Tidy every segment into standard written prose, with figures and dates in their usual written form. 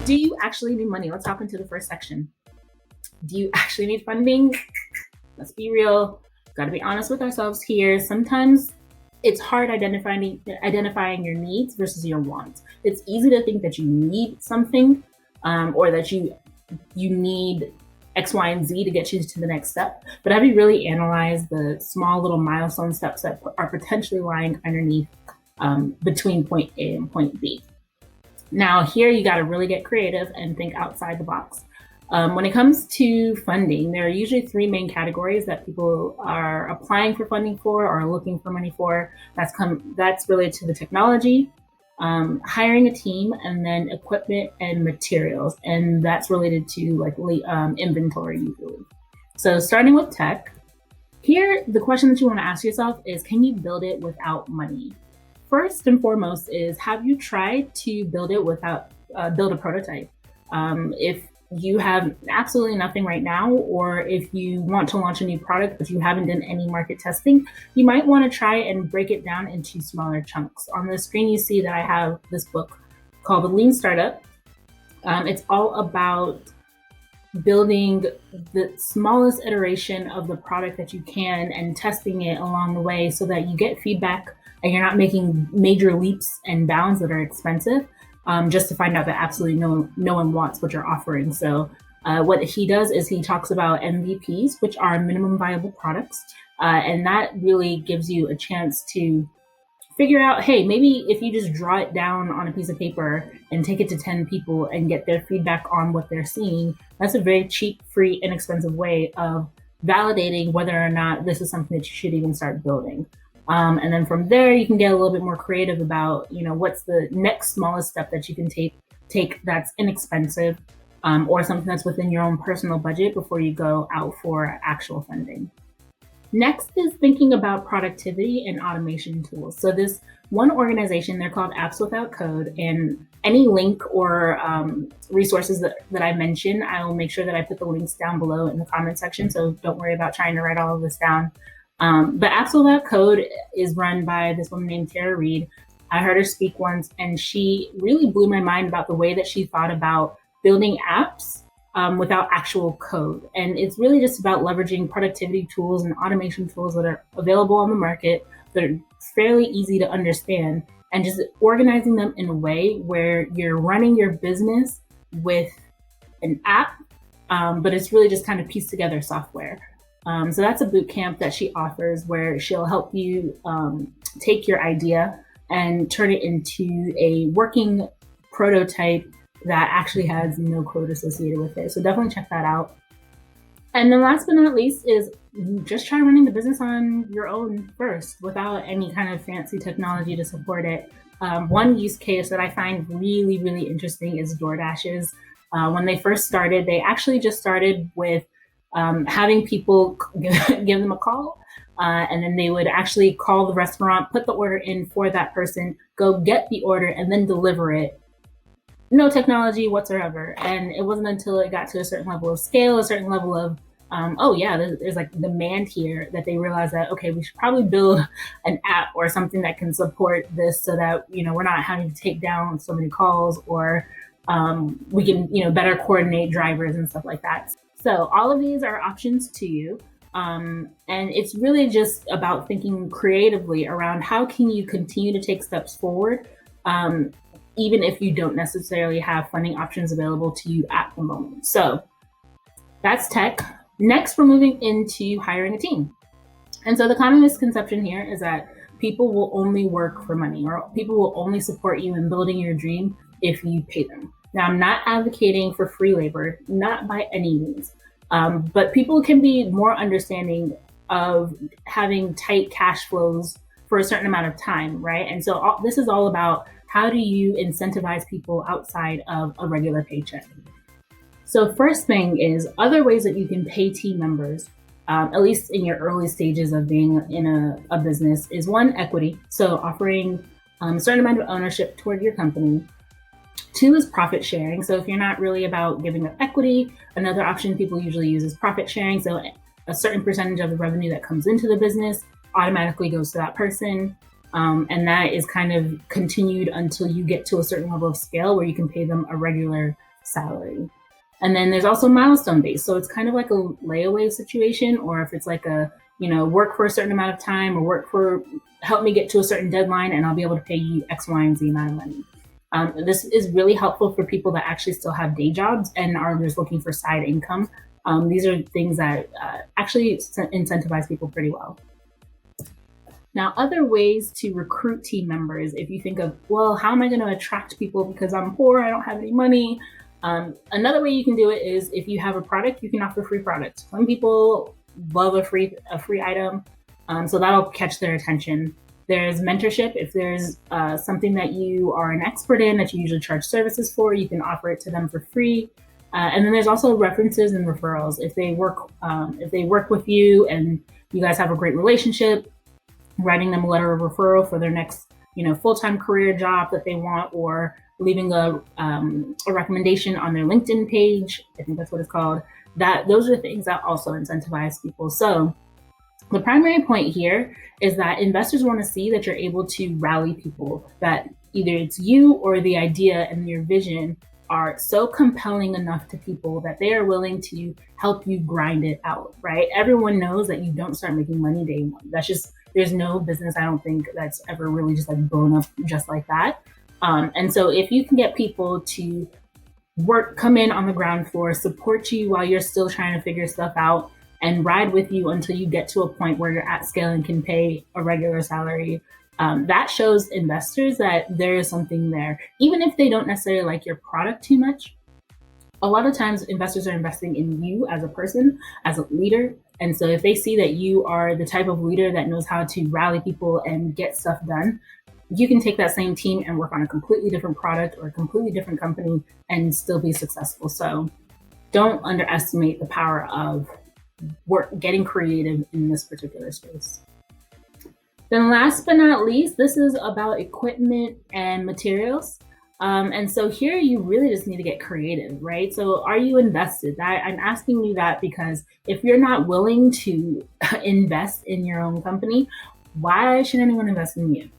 do you actually need money? Let's hop into the first section. Do you actually need funding? Let's be real. Got to be honest with ourselves here. Sometimes it's hard identifying your needs versus your wants. It's easy to think that you need something, or that you need X, Y, and Z to get you to the next step. But have you really analyzed the small little milestone steps that are potentially lying underneath, between point A and point B? Now, here you got to really get creative and think outside the box. When it comes to funding, there are usually three main categories that people are applying for funding for or looking for money for. That's related to the technology, hiring a team, and then equipment and materials. And that's related to like inventory usually. So starting with tech, here, the question that you want to ask yourself is, can you build it without money? First and foremost is, have you tried to build it without, build a prototype? If you have absolutely nothing right now, or if you want to launch a new product but you haven't done any market testing, you might want to try and break it down into smaller chunks. On the screen, you see that I have this book called The Lean Startup. It's all about building the smallest iteration of the product that you can and testing it along the way so that you get feedback and you're not making major leaps and bounds that are expensive, just to find out that absolutely no one wants what you're offering. So what he does is he talks about MVPs, which are minimum viable products. And that really gives you a chance to figure out, hey, maybe if you just draw it down on a piece of paper and take it to 10 people and get their feedback on what they're seeing, that's a very cheap, free, inexpensive way of validating whether or not this is something that you should even start building. And then from there, you can get a little bit more creative about, what's the next smallest step that you can take that's inexpensive, or something that's within your own personal budget before you go out for actual funding. Next is thinking about productivity and automation tools. So this one organization, they're called Apps Without Code, and any link or resources that I mention, I will make sure that I put the links down below in the comment section. So don't worry about trying to write all of this down. But Apps Without Code is run by this woman named Tara Reid. I heard her speak once, and she really blew my mind about the way that she thought about building apps without actual code. And it's really just about leveraging productivity tools and automation tools that are available on the market that are fairly easy to understand, and just organizing them in a way where you're running your business with an app, but it's really just kind of pieced together software. So that's a boot camp that she offers where she'll help you take your idea and turn it into a working prototype that actually has no code associated with it. So definitely check that out. And then last but not least is just try running the business on your own first without any kind of fancy technology to support it. One use case that I find really, really interesting is DoorDash's. When they first started, they actually just started with having people give them a call, and then they would actually call the restaurant, put the order in for that person, go get the order, and then deliver it. No technology whatsoever. And it wasn't until it got to a certain level of scale, a certain level of, there's like demand here, that they realized that, okay, we should probably build an app or something that can support this so that, we're not having to take down so many calls, or we can, better coordinate drivers and stuff like that. So all of these are options to you. And it's really just about thinking creatively around how can you continue to take steps forward, even if you don't necessarily have funding options available to you at the moment. So that's tech. Next, we're moving into hiring a team. And so the common misconception here is that people will only work for money, or people will only support you in building your dream if you pay them. Now, I'm not advocating for free labor, not by any means, but people can be more understanding of having tight cash flows for a certain amount of time, right? And so this is all about, how do you incentivize people outside of a regular paycheck? So first thing is other ways that you can pay team members, at least in your early stages of being in a business, is one, equity. So offering a certain amount of ownership toward your company. Two is profit sharing. So if you're not really about giving up equity, another option people usually use is profit sharing. So a certain percentage of the revenue that comes into the business automatically goes to that person. And that is kind of continued until you get to a certain level of scale where you can pay them a regular salary. And then there's also milestone based. So it's kind of like a layaway situation, or if it's like a, work for a certain amount of time, or help me get to a certain deadline and I'll be able to pay you X, Y, and Z amount of money. This is really helpful for people that actually still have day jobs and are just looking for side income. These are things that actually incentivize people pretty well. Now, other ways to recruit team members, if you think of, well, how am I going to attract people because I'm poor, I don't have any money? Another way you can do it is if you have a product, you can offer free products. Some people love a free item, so that'll catch their attention. There's mentorship. If there's something that you are an expert in that you usually charge services for, you can offer it to them for free. And then there's also references and referrals. If they work with you and you guys have a great relationship, writing them a letter of referral for their next, full-time career job that they want, or leaving a recommendation on their LinkedIn page. I think that's what it's called. Those are things that also incentivize people. So the primary point here is that investors want to see that you're able to rally people, that either it's you or the idea and your vision are so compelling enough to people that they are willing to help you grind it out, right? Everyone knows that you don't start making money day one. There's no business, I don't think, that's ever really just like blown up just like that. And so if you can get people to come in on the ground floor, support you while you're still trying to figure stuff out, and ride with you until you get to a point where you're at scale and can pay a regular salary, that shows investors that there is something there. Even if they don't necessarily like your product too much, a lot of times investors are investing in you as a person, as a leader. And so if they see that you are the type of leader that knows how to rally people and get stuff done, you can take that same team and work on a completely different product or a completely different company and still be successful. So don't underestimate the power of getting creative in this particular space. Then last but not least, this is about equipment and materials. And so here you really just need to get creative, right? So are you invested? I'm asking you that because if you're not willing to invest in your own company, why should anyone invest in you?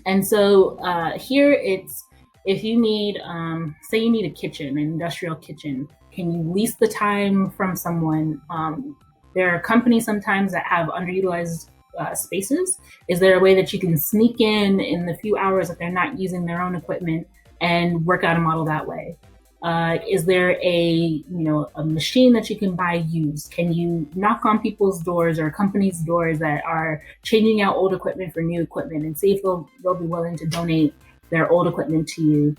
And so here it's, if you need, say you need a kitchen, an industrial kitchen, can you lease the time from someone? There are companies sometimes that have underutilized spaces. Is there a way that you can sneak in the few hours that they're not using their own equipment and work out a model that way? Is there a machine that you can buy used? Can you knock on people's doors or companies' doors that are changing out old equipment for new equipment and see if they'll be willing to donate their old equipment to you?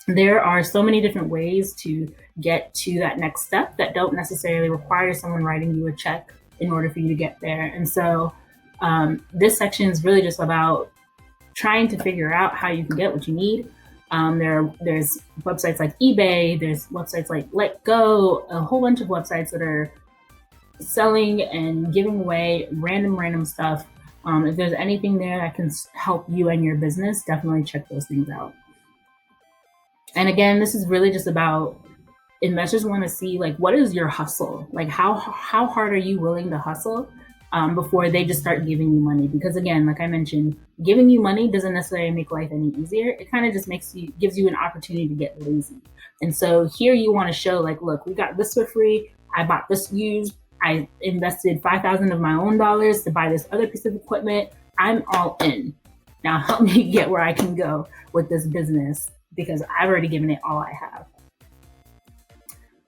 There are so many different ways to get to that next step that don't necessarily require someone writing you a check in order for you to get there. And so this section is really just about trying to figure out how you can get what you need. There's websites like eBay, there's websites like Let Go, a whole bunch of websites that are selling and giving away random stuff. If there's anything there that can help you and your business, definitely check those things out. And again, this is really just about investors want to see, like, what is your hustle? Like, how hard are you willing to hustle before they just start giving you money? Because again, like I mentioned, giving you money doesn't necessarily make life any easier. It kind of just gives you an opportunity to get lazy. And so here you want to show, like, look, we got this for free. I bought this used. I invested $5,000 of my own dollars to buy this other piece of equipment. I'm all in. Now help me get where I can go with this business, because I've already given it all I have.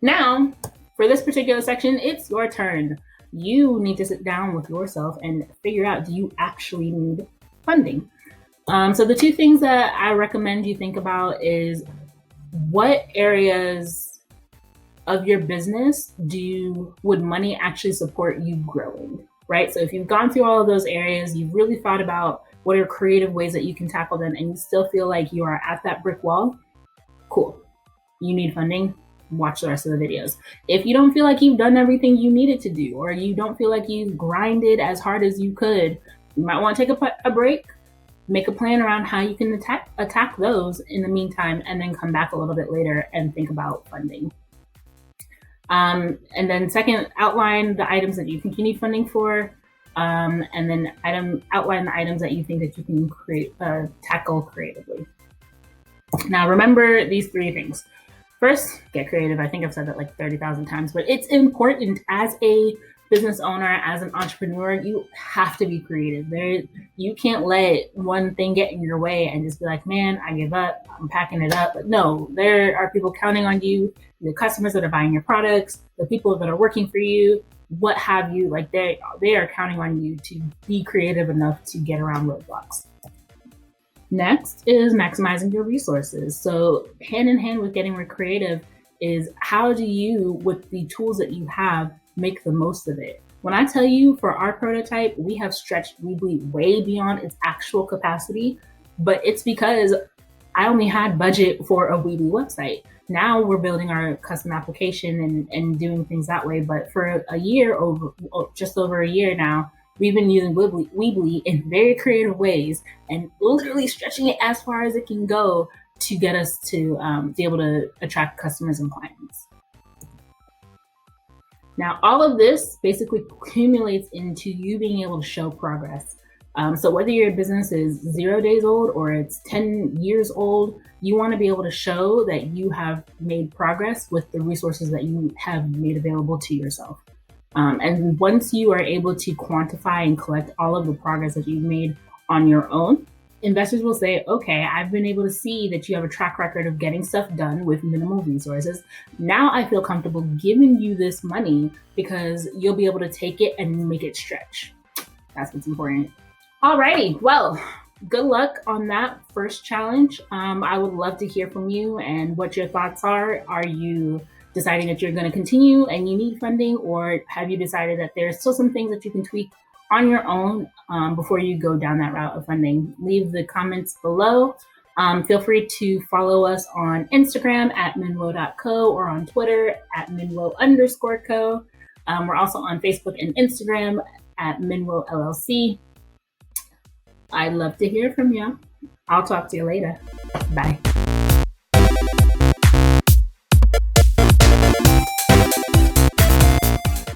Now, for this particular section, it's your turn. You need to sit down with yourself and figure out, do you actually need funding? So the two things that I recommend you think about is, what areas of your business would money actually support you growing, right? So if you've gone through all of those areas, you've really thought about what are creative ways that you can tackle them, and you still feel like you are at that brick wall, cool. You need funding, watch the rest of the videos. If you don't feel like you've done everything you needed to do, or you don't feel like you've grinded as hard as you could, you might want to take a break, make a plan around how you can attack those in the meantime, and then come back a little bit later and think about funding. And then second, outline the items that you think you need funding for. And then outline the items that you think that you can tackle creatively. Now, remember these three things. First, get creative. I think I've said that like 30,000 times, but it's important as a business owner, as an entrepreneur, you have to be creative. You can't let one thing get in your way and just be like, man, I give up, I'm packing it up. But no, there are people counting on you, the customers that are buying your products, the people that are working for you, what have you. Like they are counting on you to be creative enough to get around roadblocks. Next is maximizing your resources. So hand in hand with getting more creative is how do you, with the tools that you have, make the most of it? When I tell you for our prototype, we have stretched Weebly way beyond its actual capacity, but it's because I only had budget for a Weebly website. Now we're building our custom application and doing things that way. But for a year, just over a year now, we've been using Weebly in very creative ways and literally stretching it as far as it can go to get us to be able to attract customers and clients. Now, all of this basically accumulates into you being able to show progress. So whether your business is 0 days old or it's 10 years old, you want to be able to show that you have made progress with the resources that you have made available to yourself. And once you are able to quantify and collect all of the progress that you've made on your own, investors will say, okay, I've been able to see that you have a track record of getting stuff done with minimal resources. Now I feel comfortable giving you this money because you'll be able to take it and make it stretch. That's what's important. Alrighty, well, good luck on that first challenge. I would love to hear from you and what your thoughts are. Are you deciding that you're going to continue and you need funding, or have you decided that there's still some things that you can tweak on your own before you go down that route of funding? Leave the comments below. Feel free to follow us on Instagram at MINWO.co or on Twitter at MINWO_co. We're also on Facebook and Instagram at MINWO LLC. I'd love to hear from you. I'll talk to you later. Bye.